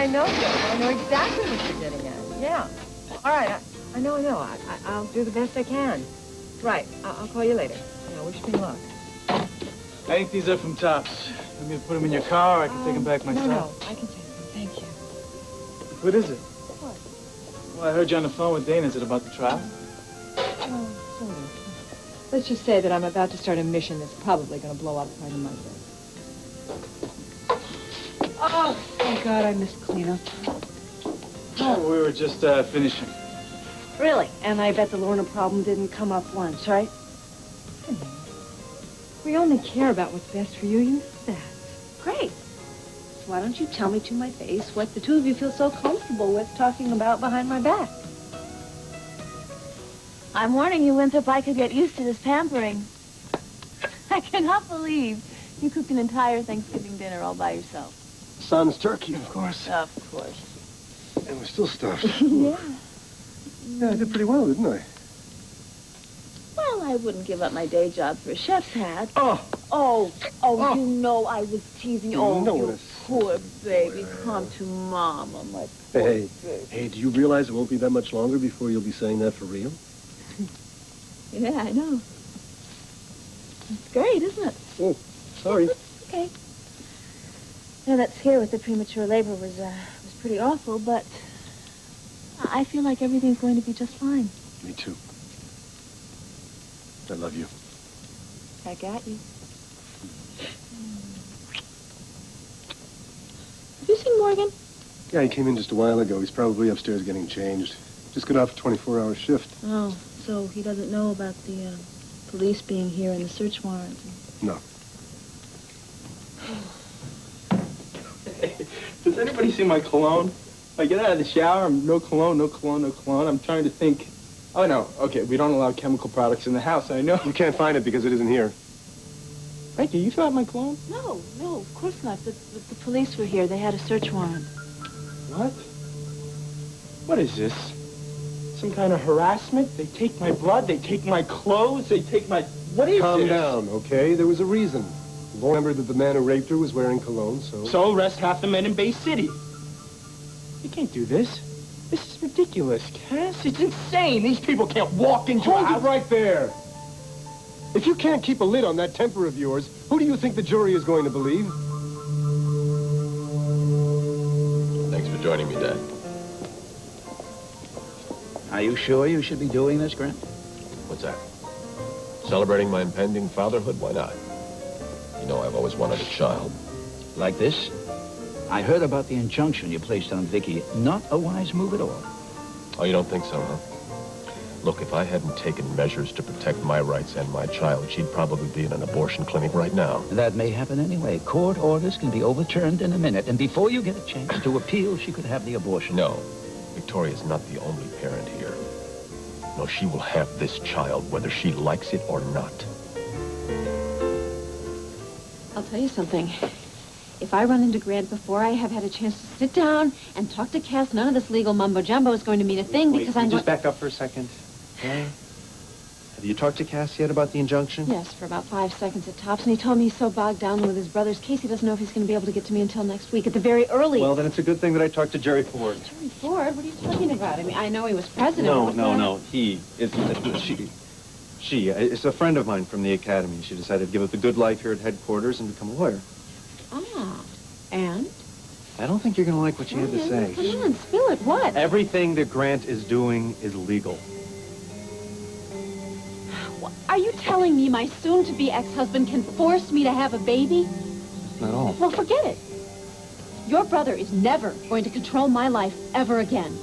I know, Joe. I know exactly what you're getting at. Yeah. All right. I know. I'll do the best I can. Right. I'll call you later. Yeah, wish me luck. I think these are from Tops. Want me to put them in your car, or I can take them back myself? No, I can take them. Thank you. What is it? What? Well, I heard you on the phone with Dana. Is it about the trial? Oh, sort of. Let's just say that I'm about to start a mission that's probably going to blow up right in my face. Oh, thank God I missed cleanup. Oh, we were just finishing. Really? And I bet the Lorna problem didn't come up once, right? We only care about what's best for you. You know that. Great. So why don't you tell me to my face what the two of you feel so comfortable with talking about behind my back? I'm warning you, Winthrop, I could get used to this pampering. I cannot believe you cooked an entire Thanksgiving dinner all by yourself. Son's turkey, of course. Of course. And we're still stuffed. Yeah. Yeah, I did pretty well, didn't I? Well, I wouldn't give up my day job for a chef's hat. Oh! You know I was teasing you. Oh, you poor baby. Come to Mama, my poor baby. Hey, do you realize it won't be that much longer before you'll be saying that for real? Yeah, I know. It's great, isn't it? Oh, sorry. Okay. Yeah, that scare with the premature labor was pretty awful, but I feel like everything's going to be just fine. Me too. I love you. I got you. Have you seen Morgan? Yeah, he came in just a while ago. He's probably upstairs getting changed. Just got off a 24-hour shift. Oh, so he doesn't know about the police being here and the search warrant? No. Does anybody see my cologne? I get out of the shower, no cologne. I'm trying to think. Oh, no. Okay, we don't allow chemical products in the house, I know. You can't find it because it isn't here. Frankie, you thought my cologne? No, of course not. The police were here. They had a search warrant. What? What is this? Some kind of harassment? They take my blood, they take my clothes, they take my... What is this? Calm down, okay? There was a reason. Laura remembered that the man who raped her was wearing cologne, so... So arrest half the men in Bay City. You can't do this. This is ridiculous, Cass. It's insane. These people can't walk into a Hold house. it right there. If you can't keep a lid on that temper of yours, who do you think the jury is going to believe? Thanks for joining me, Dad. Are you sure you should be doing this, Grant? What's that? Celebrating my impending fatherhood? Why not? You know I've always wanted a child. Like this? I heard about the injunction you placed on Vicky. Not a wise move at all. Oh, you don't think so, huh? Look, if I hadn't taken measures to protect my rights and my child, she'd probably be in an abortion clinic right now. That may happen anyway. Court orders can be overturned in a minute, and before you get a chance to appeal, she could have the abortion. No, Victoria's not the only parent here. No, she will have this child, whether she likes it or not. I'll tell you something. If I run into Grant before I have had a chance to sit down and talk to Cass, none of this legal mumbo-jumbo is going to mean a thing because I'm just back up for a second, okay? Have you talked to Cass yet about the injunction? Yes, for about 5 seconds at tops, and he told me he's so bogged down with his brother's case, he doesn't know if he's going to be able to get to me until next week, at the very earliest. Well, then it's a good thing that I talked to Jerry Ford. Jerry Ford? What are you talking about? I mean, I know he was president. No. He is... She is a friend of mine from the academy. She decided to give up the good life here at headquarters and become a lawyer. Ah, and? I don't think you're going to like what she had to say. Come on, spill it. What? Everything that Grant is doing is legal. Are you telling me my soon-to-be ex-husband can force me to have a baby? Not all. Well, forget it. Your brother is never going to control my life ever again.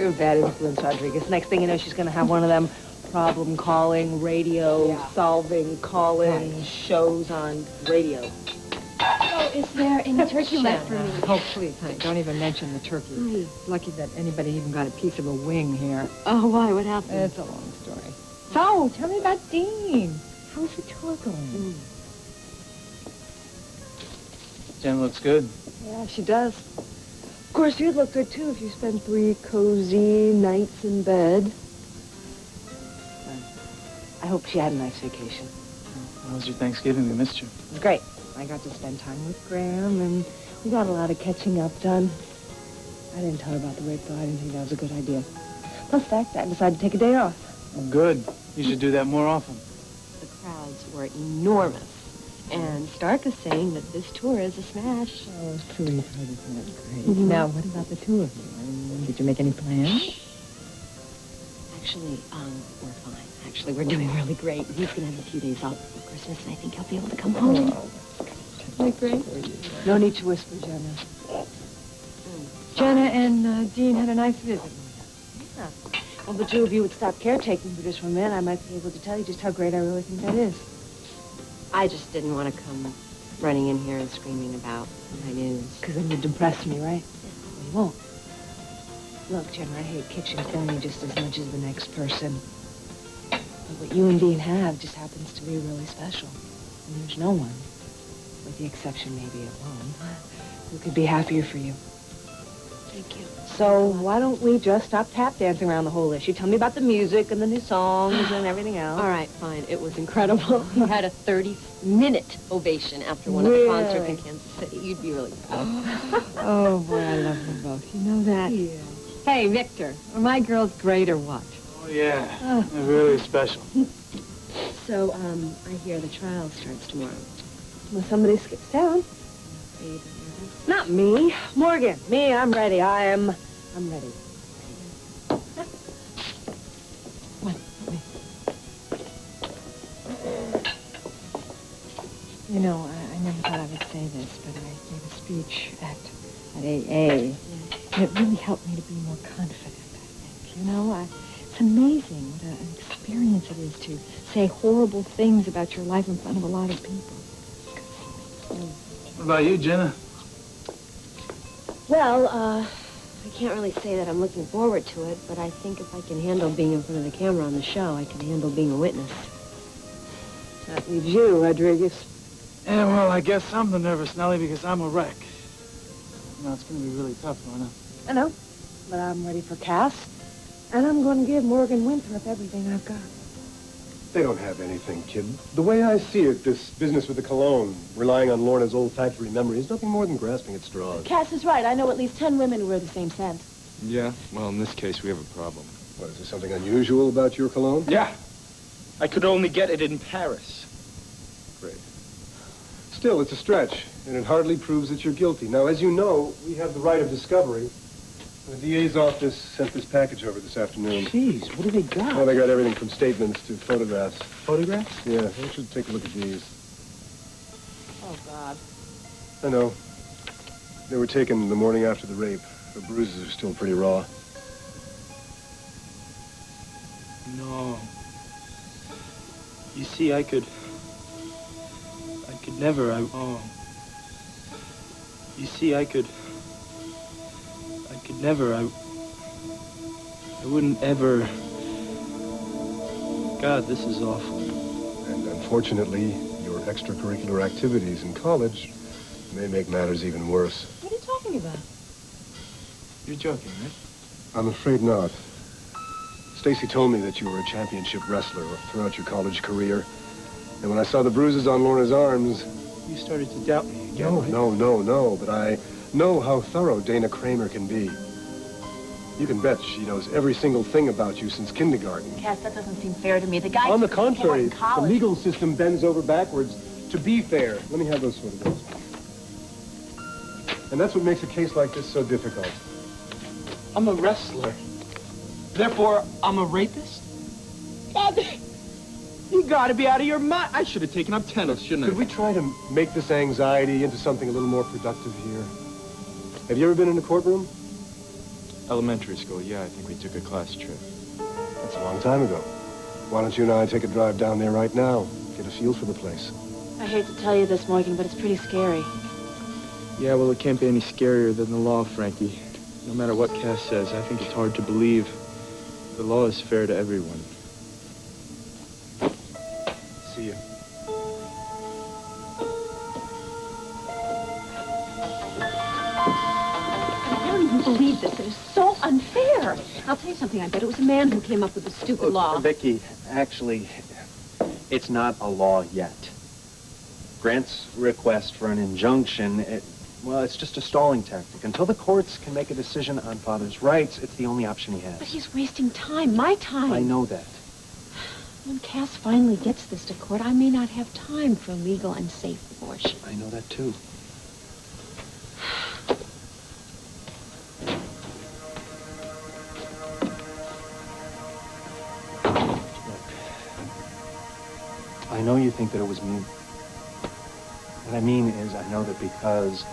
You're a bad influence, Rodriguez. Next thing you know, she's going to have one of them problem-calling, radio-solving call-in shows on radio. Oh, is there any turkey left for me? Oh, please, honey, don't even mention the turkey. Lucky that anybody even got a piece of a wing here. Oh, why? What happened? It's a long story. So, tell me about Dean. How's the tour going? Jen looks good. Yeah, she does. Of course, you'd look good, too, if you spent 3 cozy nights in bed. I hope she had a nice vacation. How was your Thanksgiving? We missed you. It was great. I got to spend time with Graham, and we got a lot of catching up done. I didn't tell her about the rape, though. I didn't think that was a good idea. Plus, fact, I decided to take a day off. Well, good. You should do that more often. The crowds were enormous. And Stark is saying that this tour is a smash. Oh, sweetheart, isn't that great? Now, what about the two of you? Did you make any plans? Actually, we're fine. Actually, we're doing really great. He's going to have a few days off for Christmas, and I think he'll be able to come home. Isn't that great? No need to whisper, Jenna. Jenna and Dean had a nice visit. Yeah. Well, the two of you would stop caretaking for just 1 minute. I might be able to tell you just how great I really think that is. I just didn't want to come running in here and screaming about my news. Because then you'd depress me, right? Well, you won't. Look, Jenna, I hate kitchen cleaning just as much as the next person. But what you and Dean have just happens to be really special. And there's no one, with the exception maybe of one, who could be happier for you. Thank you. So why don't we just stop tap dancing around the whole issue? Tell me about the music and the new songs and everything else. All right, fine. It was incredible. We had a 30-minute ovation after one of the concerts in Kansas City. You'd be really proud. Oh, boy, I love them both. You know that? Yeah. Hey, Victor, are my girls great or what? Oh, yeah. They're really special. So, I hear the trial starts tomorrow. Well, somebody skips town. Are you nervous? Not me. Morgan. Me, I'm ready. I'm ready. You know, I never thought I would say this, but I gave a speech at AA. And it really helped me to be more confident, I think. You know, it's amazing what an experience it is to say horrible things about your life in front of a lot of people. What about you, Jenna? Well, I can't really say that I'm looking forward to it, but I think if I can handle being in front of the camera on the show, I can handle being a witness. That leaves you, Rodriguez. Yeah, well, I guess I'm the nervous Nellie because I'm a wreck. You know, it's going to be really tough, Lorna. I know, but I'm ready for Cass, and I'm going to give Morgan Winthrop everything I've got. They don't have anything, kid. The way I see it, this business with the cologne, relying on Lorna's olfactory memory, is nothing more than grasping at straws. Cass is right. I know at least 10 women who wear the same scent. Yeah? Well, in this case, we have a problem. What, is there something unusual about your cologne? Yeah. I could only get it in Paris. Great. Still, it's a stretch, and it hardly proves that you're guilty. Now, as you know, we have the right of discovery. The DA's office sent this package over this afternoon. Jeez, what do they got? Well, they got everything from statements to photographs. Photographs? Yeah, you should take a look at these. Oh, God. I know. They were taken the morning after the rape. The bruises are still pretty raw. No. You see, I could never, You see, I could never, I wouldn't ever... God, this is awful. And unfortunately, your extracurricular activities in college may make matters even worse. What are you talking about? You're joking, right? I'm afraid not. Stacy told me that you were a championship wrestler throughout your college career. And when I saw the bruises on Lorna's arms... You started to doubt me again, right? No. But I know how thorough Dana Kramer can be. You can bet she knows every single thing about you since kindergarten. Cass, that doesn't seem fair to me. The guy... On the contrary, the legal system bends over backwards to be fair. Let me have those photographs. And that's what makes a case like this so difficult. I'm a wrestler. Therefore, I'm a rapist? God, you gotta be out of your mind. I should have taken up tennis, shouldn't I? Could we try to make this anxiety into something a little more productive here? Have you ever been in a courtroom? Elementary school, yeah, I think we took a class trip. That's a long time ago. Why don't you and I take a drive down there right now? Get a feel for the place. I hate to tell you this, Morgan, but it's pretty scary. Yeah, well, it can't be any scarier than the law, Frankie. No matter what Cass says, I think it's hard to believe the law is fair to everyone. See ya. I don't even believe this. It is so unfair. I'll tell you something. I bet it was a man who came up with the stupid law. Vicky, actually, it's not a law yet. Grant's request for an injunction, well, it's just a stalling tactic. Until the courts can make a decision on father's rights, it's the only option he has. But he's wasting time, my time. I know that. When Cass finally gets this to court, I may not have time for legal and safe abortion. I know that, too. I know you think that it was me. What I mean is, I know that because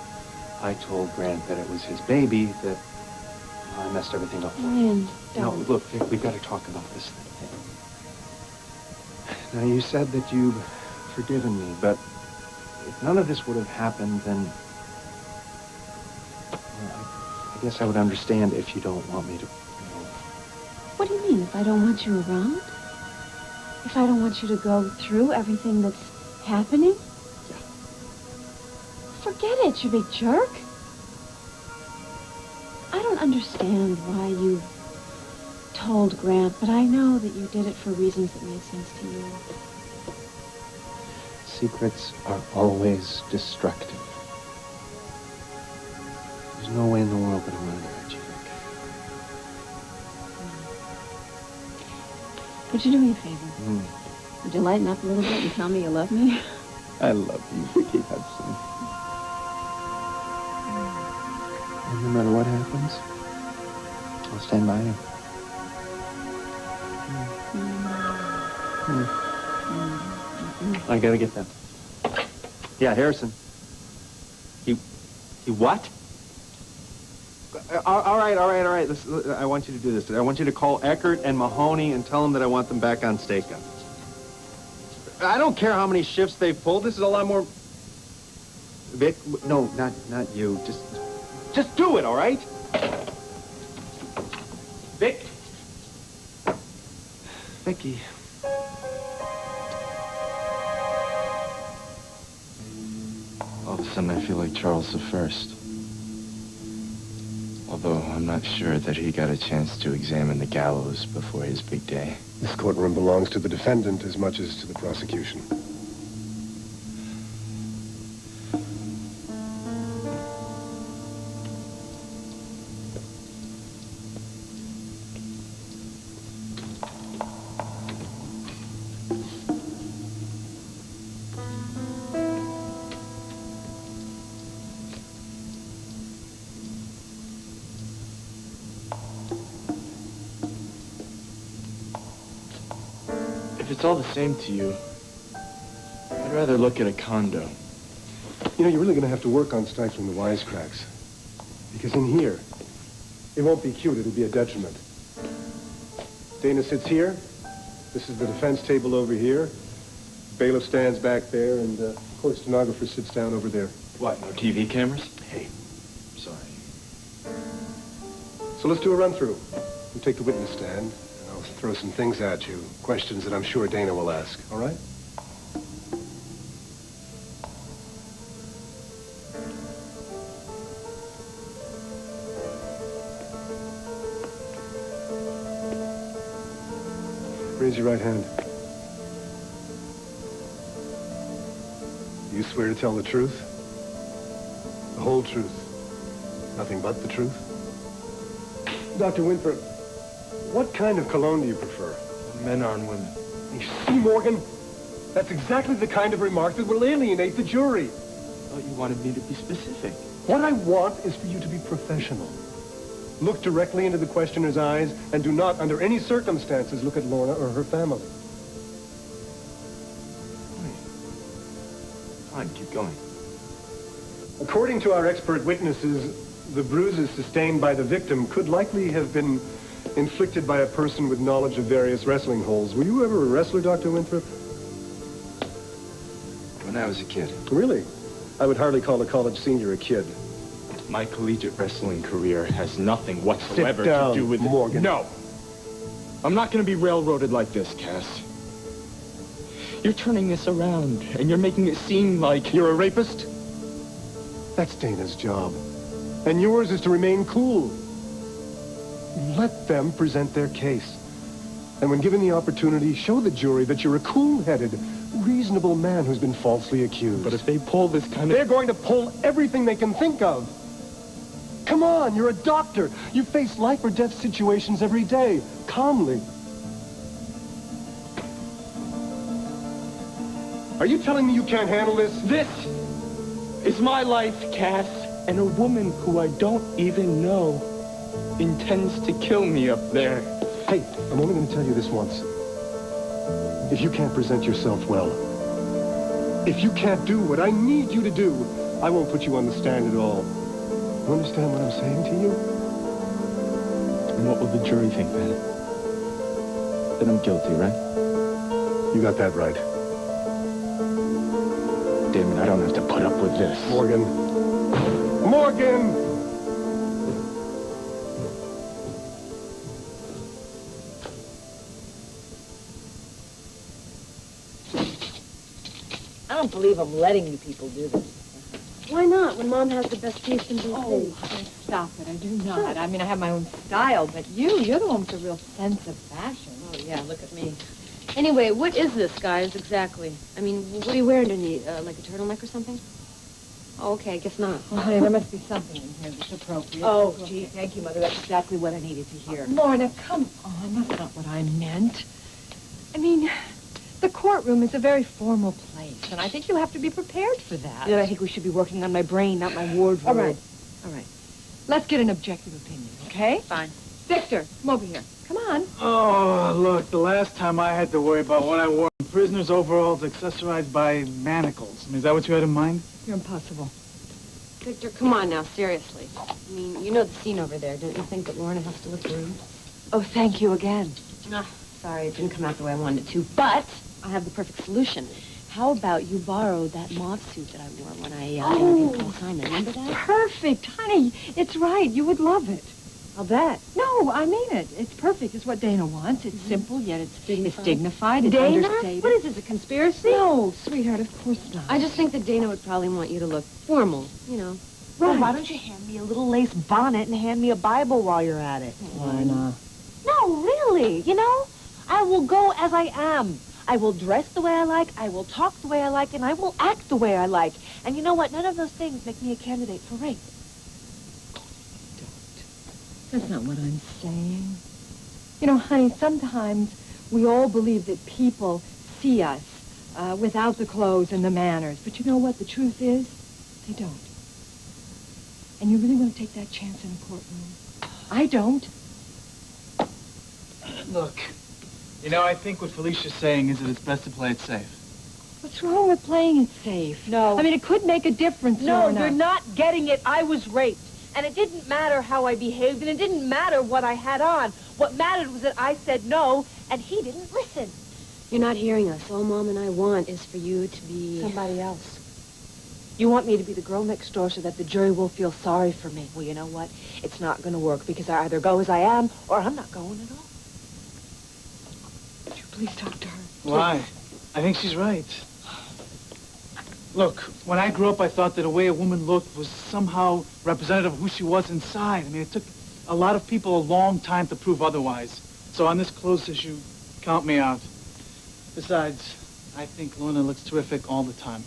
I told Grant that it was his baby, that I messed everything up for him. Ryan, No, don't. look, Vic, we've got to talk about this thing. Now, you said that you'd forgiven me, but if none of this would have happened, then... well, I guess I would understand if you don't want me to, What do you mean, if I don't want you around? If I don't want you to go through everything that's happening? Yeah. Forget it, you big jerk. I don't understand why you told Grant, but I know that you did it for reasons that made sense to you. Secrets are always destructive. There's no way in the world that I wanted to hurt you, Vic. Would you do me a favor? Would you lighten up a little bit and tell me you love me? I love you, Vicky Hudson. And no matter what happens, I'll stand by you. I gotta get that. Yeah, Harrison. He what? All right. I want you to do this. I want you to call Eckert and Mahoney and tell them that I want them back on stakeout. I don't care how many shifts they've pulled. This is a lot more... Vic, no, not you. Just do it, all right? Vic. Vicky. All of a sudden, I feel like Charles I. Although I'm not sure that he got a chance to examine the gallows before his big day. This courtroom belongs to the defendant as much as to the prosecution. If it's all the same to you, I'd rather look at a condo. You know, you're really going to have to work on stifling the wisecracks. Because in here, it won't be cute, it'll be a detriment. Dana sits here. This is the defense table over here. Bailiff stands back there, and court stenographer sits down over there. What, no TV cameras? Hey, Sorry. so let's do a run-through. You take the witness stand, and I'll throw some things at you, questions that I'm sure Dana will ask, all right? Raise your right hand. You swear to tell the truth? The whole truth? Nothing but the truth? Dr. Winthrop, what kind of cologne do you prefer? Men on women. You see, Morgan? That's exactly the kind of remark that will alienate the jury. I thought you wanted me to be specific. What I want is for you to be professional. Look directly into the questioner's eyes and do not, under any circumstances, look at Lorna or her family. Fine, keep going. According to our expert witnesses, The bruises sustained by the victim could likely have been inflicted by a person with knowledge of various wrestling holds. Were you ever a wrestler, Dr. Winthrop? When I was a kid. Really? I would hardly call a college senior a kid. My collegiate wrestling career has nothing whatsoever Sit down, to do with it. Morgan. No. I'm not going to be railroaded like this, Cass. You're turning this around, and you're making it seem like... You're a rapist? That's Dana's job. And yours is to remain cool. Let them present their case. And when given the opportunity, show the jury that you're a cool-headed, reasonable man who's been falsely accused. But if they pull this kind of... They're going to pull everything they can think of. Come on, you're a doctor. You face life or death situations every day, calmly. Are you telling me you can't handle this? This is my life, Cass, and a woman who I don't even know intends to kill me up there. Hey, I'm only going to tell you this once. If you can't present yourself well, if you can't do what I need you to do, I won't put you on the stand at all. You understand what I'm saying to you? And what will the jury think then? That I'm guilty, right? You got that right. Damn it, I don't have to put up with this. Morgan. Morgan! I don't believe I'm letting you people do this. Why not, when Mom has the best taste in BC? Oh, stop it. I do not. I mean, I have my own style, but you're the one with a real sense of fashion. Oh, yeah, look at me. Anyway, what is this, guys, exactly? I mean, what are you wearing underneath? Like a turtleneck or something? Oh, okay, I guess not. Well, honey, there must be something in here that's appropriate. Oh, gee, thank you, Mother. That's exactly what I needed to hear. Lorna, come on. That's not what I meant. I mean, the courtroom is a very formal place, and I think you have to be prepared for that. Then I think we should be working on my brain, not my wardrobe. All right. All right. Let's get an objective opinion, okay? Fine. Victor, come over here. Come on. Oh, look, the last time I had to worry about what I wore. Prisoner's overalls accessorized by manacles. I mean, is that what you had in mind? You're impossible. Victor, come on now, seriously. I mean, you know the scene over there. Don't you think that Lorna has to look rude? Oh, thank you again. Sorry, it didn't come out the way I wanted it to, but I have the perfect solution. How about you borrow that mauve suit that I wore when I interviewed Paul Simon? Remember that? Perfect. Honey, it's right. You would love it. I'll bet. No, I mean it. It's perfect. It's what Dana wants. It's simple, yet it's dignified. It's Dana? understated. What is this, a conspiracy? No, sweetheart, of course not. I just think that Dana would probably want you to look formal, you know. Well, why don't you hand me a little lace bonnet and hand me a Bible while you're at it? Why not? No, really. You know, I will go as I am. I will dress the way I like, I will talk the way I like, and I will act the way I like. And you know what? None of those things make me a candidate for rape. That's not what I'm saying. You know, honey, sometimes we all believe that people see us without the clothes and the manners. But you know what the truth is? They don't. And you really want to take that chance in a courtroom? I don't. Look, you know, I think what Felicia's saying is that it's best to play it safe. What's wrong with playing it safe? No. I mean, it could make a difference, No, Lorna. you're not getting it. I was raped. And it didn't matter how I behaved, and it didn't matter what I had on. What mattered was that I said no, and he didn't listen. You're not hearing us. All Mom and I want is for you to be... Somebody else. You want me to be the girl next door so that the jury will feel sorry for me. Well, you know what? It's not going to work because I either go as I am or I'm not going at all. Would you please talk to her? Why? I think she's right. Look, when I grew up, I thought that the way a woman looked was somehow representative of who she was inside. I mean, it took a lot of people a long time to prove otherwise. So on this clothes issue, count me out. Besides, I think Lorna looks terrific all the time.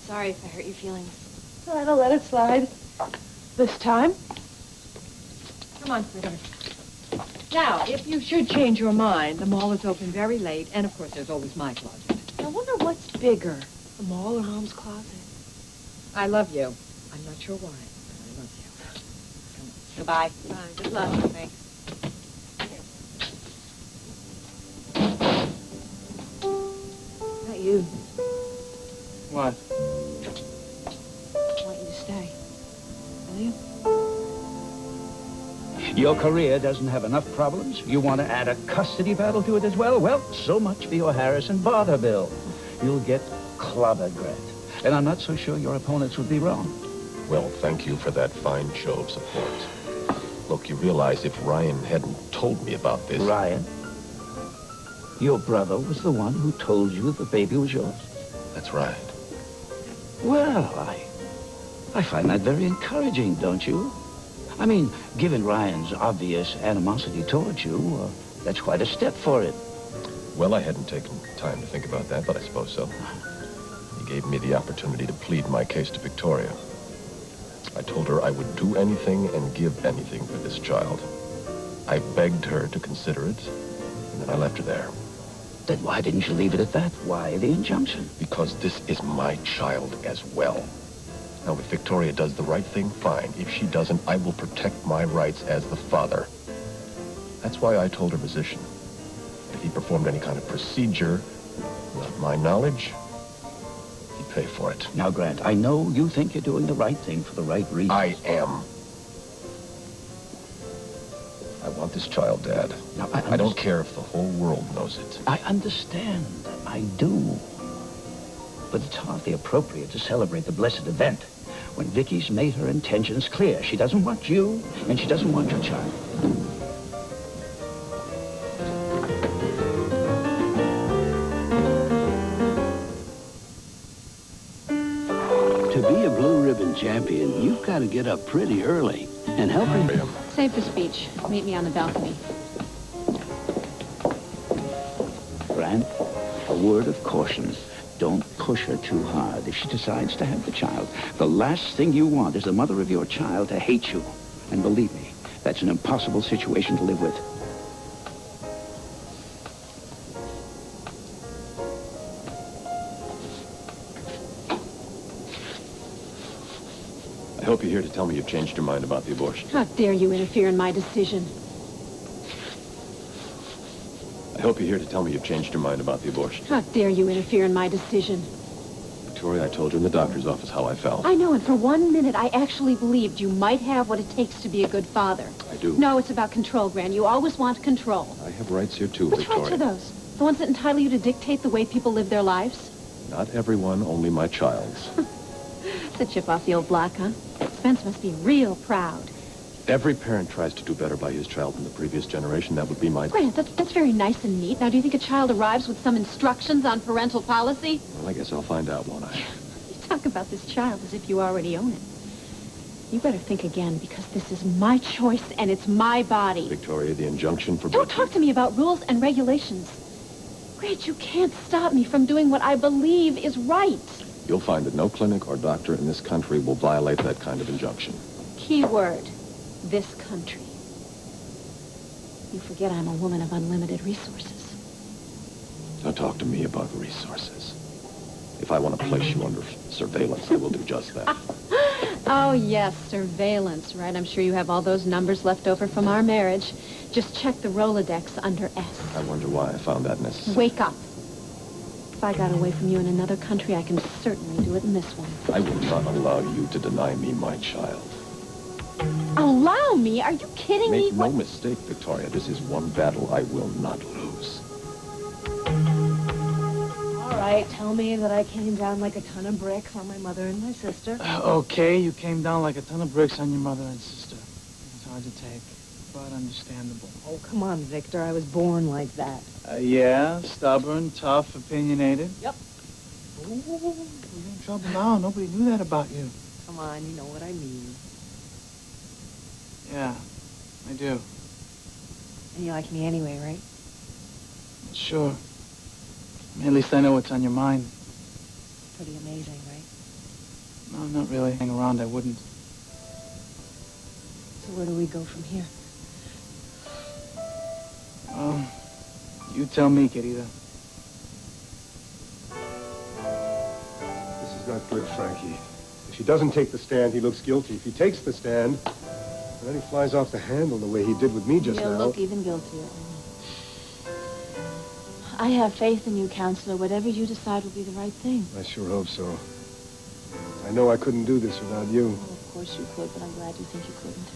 Sorry if I hurt your feelings. All right, I'll let it slide. This time? Come on, sweetheart. Now, if you should change your mind, the mall is open very late, and of course there's always my closet. I wonder what's bigger, the mall or Mom's closet? I love you. I'm not sure why, but I love you. Goodbye. Bye. Good luck. Thanks. Not you. What? Your career doesn't have enough problems. You want to add a custody battle to it as well? Well, so much for your Harrison Barter bill. You'll get clobbered, Grant. And I'm not so sure your opponents would be wrong. Well, thank you for that fine show of support. Look, you realize if Ryan hadn't told me about this... Ryan? Your brother was the one who told you the baby was yours? That's right. Well, I find that very encouraging, don't you? I mean, given Ryan's obvious animosity towards you, that's quite a step for him. Well, I hadn't taken time to think about that, but I suppose so. He gave me the opportunity to plead my case to Victoria. I told her I would do anything and give anything for this child. I begged her to consider it, and then I left her there. Then why didn't you leave it at that? Why the injunction? Because this is my child as well. Now, if Victoria does the right thing, fine. If she doesn't, I will protect my rights as the father. That's why I told her physician. If he performed any kind of procedure, without my knowledge, he'd pay for it. Now, Grant, I know you think you're doing the right thing for the right reasons. I am. I want this child, Dad. Now, I don't care if the whole world knows it. I understand. I do. But it's hardly appropriate to celebrate the blessed event when Vicky's made her intentions clear. She doesn't want you, and she doesn't want your child. To be a blue ribbon champion, you've got to get up pretty early and help her. Save the speech. Meet me on the balcony. Grant, a word of caution. Don't push her too hard if she decides to have the child. The last thing you want is the mother of your child to hate you. And believe me, that's an impossible situation to live with. I hope you're here to tell me you've changed your mind about the abortion. How dare you interfere in my decision? I hope you're here to tell me you've changed your mind about the abortion. How dare you interfere in my decision? Victoria, I told you in the doctor's office how I felt. I know, and for 1 minute, I actually believed you might have what it takes to be a good father. I do. No, it's about control, Gran. You always want control. I have rights here, too, Which Victoria. rights are those? The ones that entitle you to dictate the way people live their lives? Not everyone, only my child's. It's a chip off the old block, huh? Spence must be real proud. Every parent tries to do better by his child than the previous generation. That would be my... Grant, that's very nice and neat. Now, do you think a child arrives with some instructions on parental policy? Well, I guess I'll find out, won't I? You talk about this child as if you already own it. You better think again, because this is my choice and it's my body. Victoria, the injunction for... Don't talk to me about rules and regulations. Grant, you can't stop me from doing what I believe is right. You'll find that no clinic or doctor in this country will violate that kind of injunction. Key word, this country. You forget I'm a woman of unlimited resources. Don't talk to me about resources. If I want to place you under surveillance, I will do just that. Oh, yes, surveillance, right? I'm sure you have all those numbers left over from our marriage. Just check the Rolodex under S. I wonder why I found that necessary. Wake up. If I got away from you in another country, I can certainly do it in this one. I will not allow you to deny me my child. Allow me? Are you kidding me? Make no mistake, Victoria. This is one battle I will not lose. All right, tell me that I came down like a ton of bricks on my mother and my sister. Okay, you came down like a ton of bricks on your mother and sister. It's hard to take, but understandable. Oh, come on, Victor. I was born like that. Yeah, stubborn, tough, opinionated. Yep. Ooh, you're in trouble now. Nobody knew that about you. Come on, you know what I mean. Yeah, I do. And you like me anyway, right? Sure. I mean, at least I know what's on your mind. Pretty amazing, right? No, not really. Hang around, I wouldn't. So where do we go from here? You tell me, querida. This is not good, Frankie. If she doesn't take the stand, he looks guilty. If he takes the stand, then he flies off the handle the way he did with me just He'll now. look even guiltier. I have faith in you, Counselor. Whatever you decide will be the right thing. I sure hope so. I know I couldn't do this without you. Well, of course you could, but I'm glad you think you couldn't.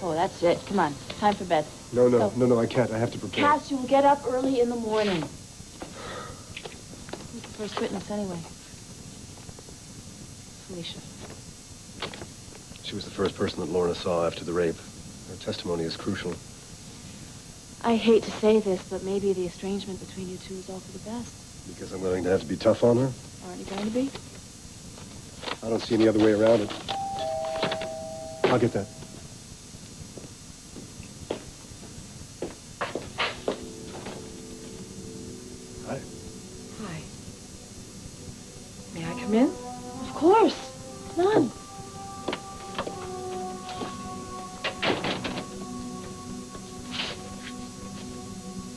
Oh, that's it. Come on. Time for bed. No, I can't. I have to prepare. Cass, you'll get up early in the morning. Who's the first witness, anyway? Felicia. She was the first person that Lorna saw after the rape. Her testimony is crucial. I hate to say this, but maybe the estrangement between you two is all for the best. Because I'm willing to have to be tough on her? Aren't you going to be? I don't see any other way around it. I'll get that. Hi. Hi. May I come in? Of course. Come on.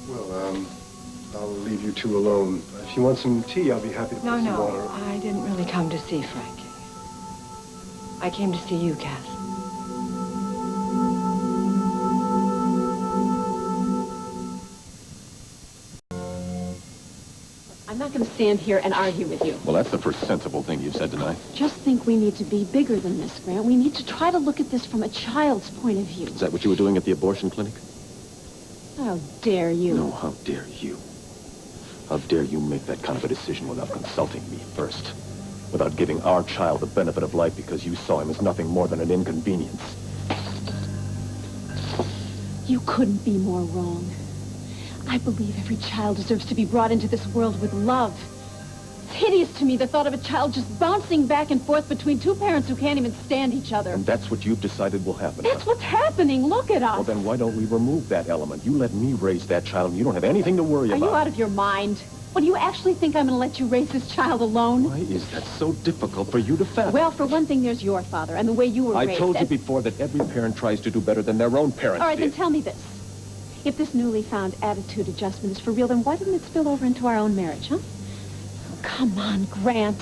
Well, I'll leave you two alone. If you want some tea, I'll be happy to put some water. I didn't really come to see Frankie. I came to see you, Cass. I'm not going to stand here and argue with you. Well, that's the first sensible thing you've said tonight. Just think we need to be bigger than this, Grant. We need to try to look at this from a child's point of view. Is that what you were doing at the abortion clinic? How dare you? No, how dare you? How dare you make that kind of a decision without consulting me first? Without giving our child the benefit of life because you saw him as nothing more than an inconvenience. You couldn't be more wrong. I believe every child deserves to be brought into this world with love. It's hideous to me, the thought of a child just bouncing back and forth between two parents who can't even stand each other. And that's what you've decided will happen. That's what's happening. Look at us. Well, then why don't we remove that element? You let me raise that child, and you don't have anything to worry about. Are you out of your mind? What, do you actually think I'm going to let you raise this child alone? Why is that so difficult for you to fathom? Well, for one thing, there's your father and the way you were raised. I told you before that every parent tries to do better than their own parents All right, did. then tell me this. If this newly found attitude adjustment is for real, then why didn't it spill over into our own marriage, huh? Oh, come on, Grant.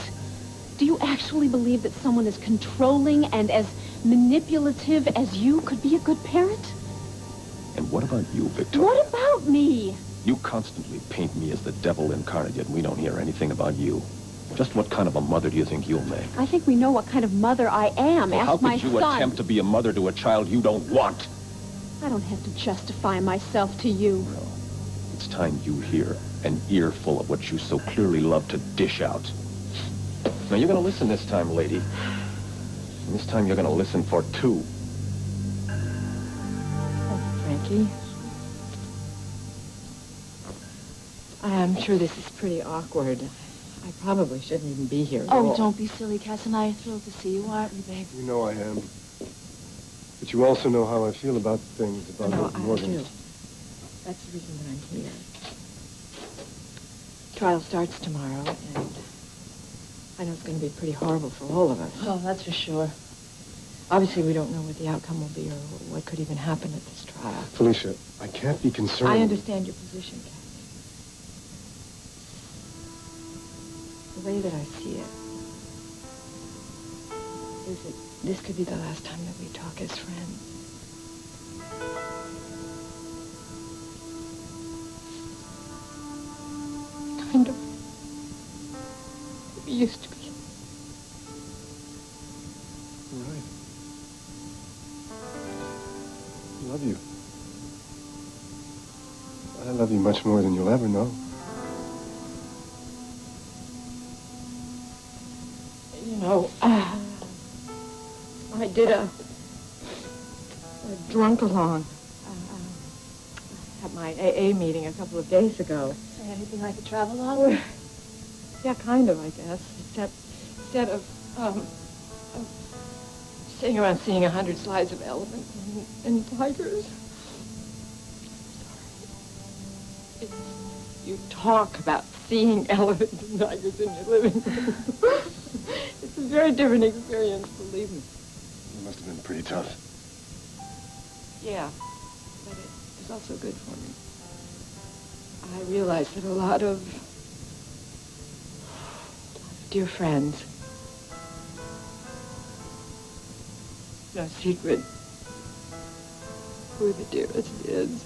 Do you actually believe that someone as controlling and as manipulative as you could be a good parent? And what about you, Victoria? What about me? You constantly paint me as the devil incarnate, yet we don't hear anything about you. Just what kind of a mother do you think you'll make? I think we know what kind of mother I am. Well, Ask how my could you son. attempt to be a mother to a child you don't want? I don't have to justify myself to you. No. It's time you hear an earful of what you so clearly love to dish out. Now, you're going to listen this time, lady. And this time you're going to listen for two. Frankie. I'm sure this is pretty awkward. I probably shouldn't even be here at all. Oh, don't be silly. Cass and I are thrilled to see you, aren't we, babe? You know I am. But you also know how I feel about things, about No, Milton Morgan. I do. That's the reason that I'm here. Trial starts tomorrow, and I know it's going to be pretty horrible for all of us. Oh, that's for sure. Obviously, we don't know what the outcome will be or what could even happen at this trial. Felicia, I can't be concerned. I understand your position, Kathy. The way that I see it is that this could be the last time that we talk as friends. Kind of. We used to be. You're right. I love you. I love you much more than you'll ever know. You know, I did a drunk-along at my AA meeting a couple of days ago. Say anything like a travelogue? Yeah, kind of, I guess. Except instead of sitting around seeing 100 slides of elephants and tigers. Sorry. You talk about seeing elephants and tigers in your living room. It's a very different experience, believe me. It must have been pretty tough. Yeah, but it was also good for me. I realized that a lot of dear friends, no secret who the dearest is.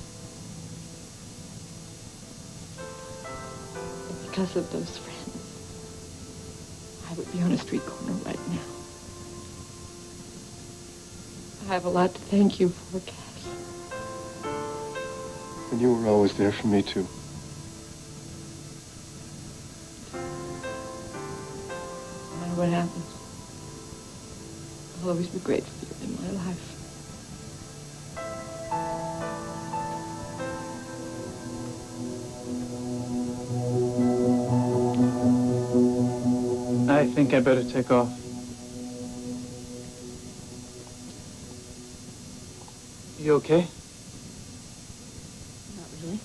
And because of those friends, I would be on a street corner right now. I have a lot to thank you for, Cass. And you were always there for me, too. No matter what happens, I'll always be grateful for you in my life. I think I better take off. You okay? Not really.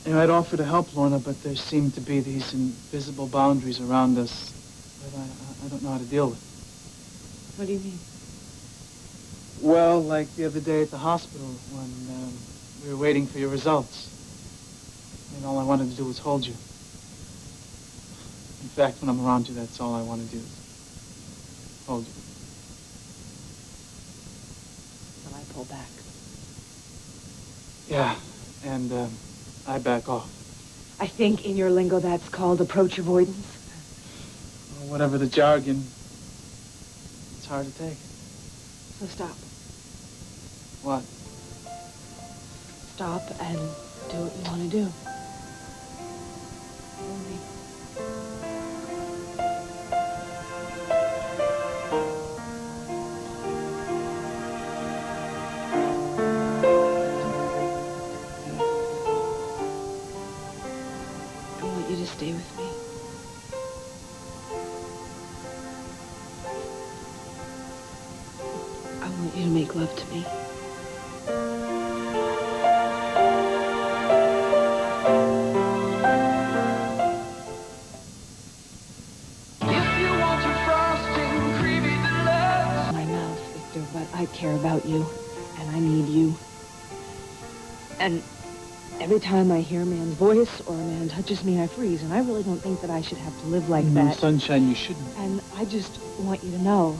You know, I'd offer to help Lorna, but there seem to be these invisible boundaries around us that I don't know how to deal with. What do you mean? Well, like the other day at the hospital when we were waiting for your results. And all I wanted to do was hold you. In fact, when I'm around you, that's all I want to do is hold you. Well, I pull back. Yeah, and I back off. I think in your lingo that's called approach avoidance. Or whatever the jargon, it's hard to take. So stop. What? Stop and do what you want to do. Only. I want you to stay with me. I want you to make love to me. My mouth, Victor, but I care about you, and I need you. And every time I hear a man's voice or a man touches me, I freeze, and I really don't think that I should have to live like No, that. sunshine, you shouldn't. And I just want you to know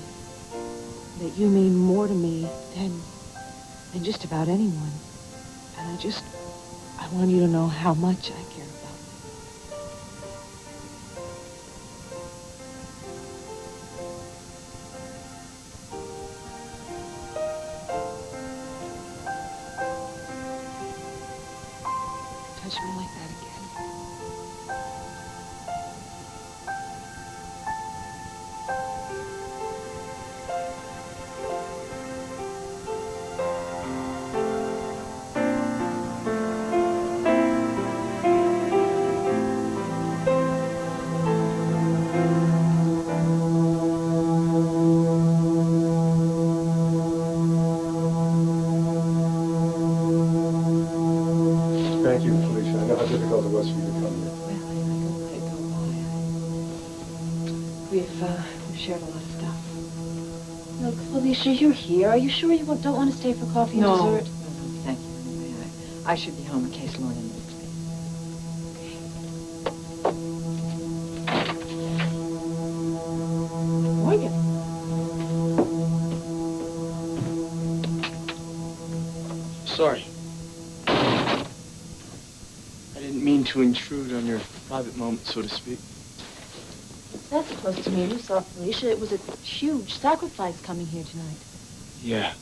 that you mean more to me than just about anyone. And I want you to know how much I care about you. Touch me like that again. Thank you, Felicia. I know how difficult it was for you to come here. I don't lie. We've shared a lot of stuff. Look, Felicia, you're here. Are you sure you don't want to stay for coffee and No, dessert? no, thank you. Anyway, I should be home in case Lorna needs me. Morgan. Sorry. I didn't mean to intrude on your private moment, so to speak. What's that supposed to mean? You saw Felicia. It was a huge sacrifice coming here tonight. Yeah,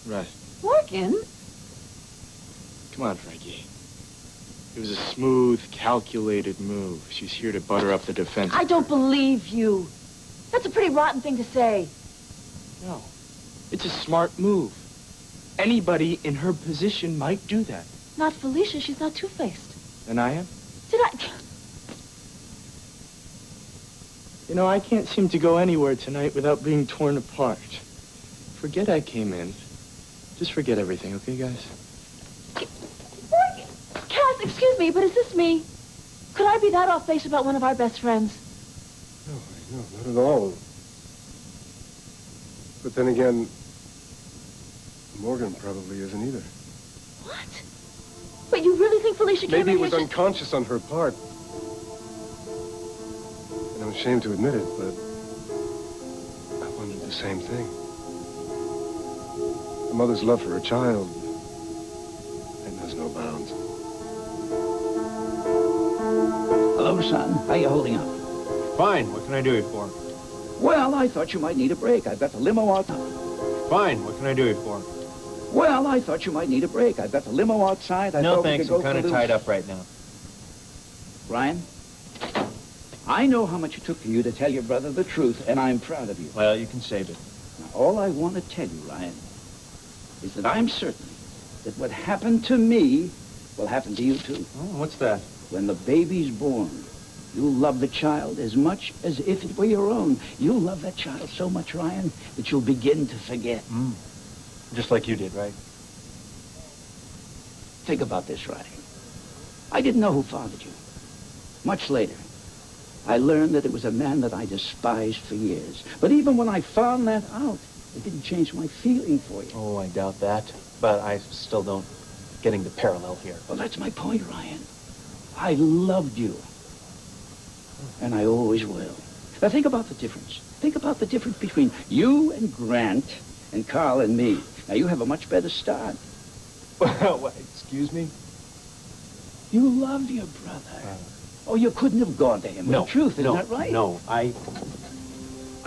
right. Morgan? Come on, Frankie. It was a smooth, calculated move. She's here to butter up the defense. I don't believe you. That's a pretty rotten thing to say. No. It's a smart move. Anybody in her position might do that. Not Felicia. She's not two-faced. And I am? Did I... You know, I can't seem to go anywhere tonight without being torn apart. Forget I came in. Just forget everything, okay, guys? Morgan! Cass, excuse me, but is this me? Could I be that off-base about one of our best friends? No, not at all. But then again, Morgan probably isn't either. What? But you really think Felicia came Maybe in it was here unconscious on her part. And I'm ashamed to admit it, but I wondered the same thing. A mother's love for her child, it knows no bounds. Hello, son. How you holding up? Fine. What can I do it for? Well, I thought you might need a break. I've got the limo out now. Fine. What can I do it for? Well, I thought you might need a break. I've got the limo outside. I No, thought thanks. we could I'm go kind for of the- tied up right now. Ryan, I know how much it took for you to tell your brother the truth, and I'm proud of you. Well, you can save it. Now, all I want to tell you, Ryan, is that I'm certain that what happened to me will happen to you, too. Oh, what's that? When the baby's born, you'll love the child as much as if it were your own. You'll love that child so much, Ryan, that you'll begin to forget. Just like you did, right? Think about this, Ryan. I didn't know who fathered you. Much later, I learned that it was a man that I despised for years. But even when I found that out, it didn't change my feeling for you. Oh, I doubt that. But I still don't getting the parallel here. Well, that's my point, Ryan. I loved you. And I always will. Now, think about the difference. Think about the difference between you and Grant and Carl and me. Now, you have a much better start. What, excuse me? You love your brother. Oh, you couldn't have gone to him with the truth, isn't that right? No, I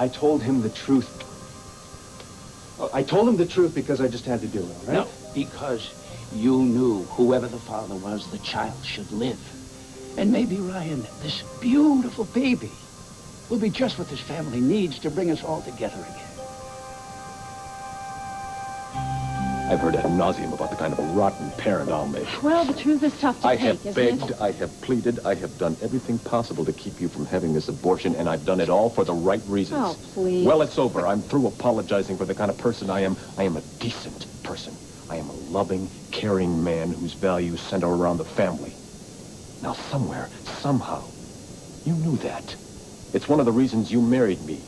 told him the truth. I told him the truth because I just had to do it, all right? No, because you knew whoever the father was, the child should live. And maybe, Ryan, this beautiful baby will be just what this family needs to bring us all together again. I've heard ad nauseum about the kind of a rotten parent I'll make. Well, the truth is tough to I take, have isn't begged, it? I have pleaded, I have done everything possible to keep you from having this abortion, and I've done it all for the right reasons. Oh, please. Well, it's over. I'm through apologizing for the kind of person I am. I am a decent person. I am a loving, caring man whose values center around the family. Now, somewhere, somehow, you knew that. It's one of the reasons you married me.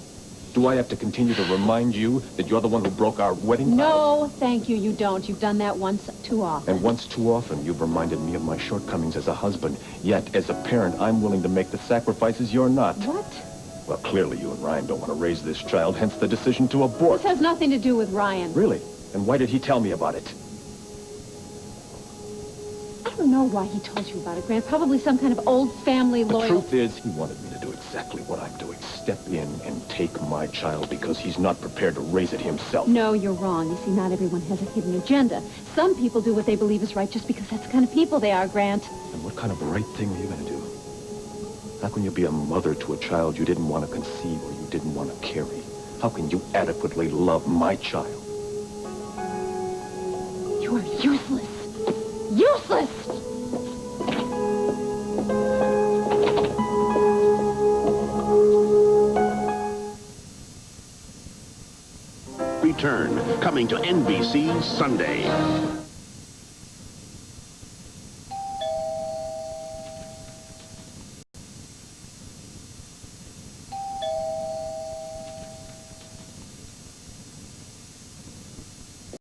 Do I have to continue to remind you that you're the one who broke our wedding vows? No, thank you, you don't. You've done that once too often. And once too often, you've reminded me of my shortcomings as a husband. Yet, as a parent, I'm willing to make the sacrifices you're not. What? Well, clearly you and Ryan don't want to raise this child, hence the decision to abort. This has nothing to do with Ryan. Really? And why did he tell me about it? I don't know why he told you about it, Grant. Probably some kind of old family The loyal... truth is, he wanted me to do exactly what I'm doing. Step in and take my child because he's not prepared to raise it himself. No, you're wrong. You see, not everyone has a hidden agenda. Some people do what they believe is right just because that's the kind of people they are, Grant. And what kind of right thing are you going to do? How can you be a mother to a child you didn't want to conceive or you didn't want to carry? How can you adequately love my child? You are useless. Useless! Return, coming to NBC Sunday.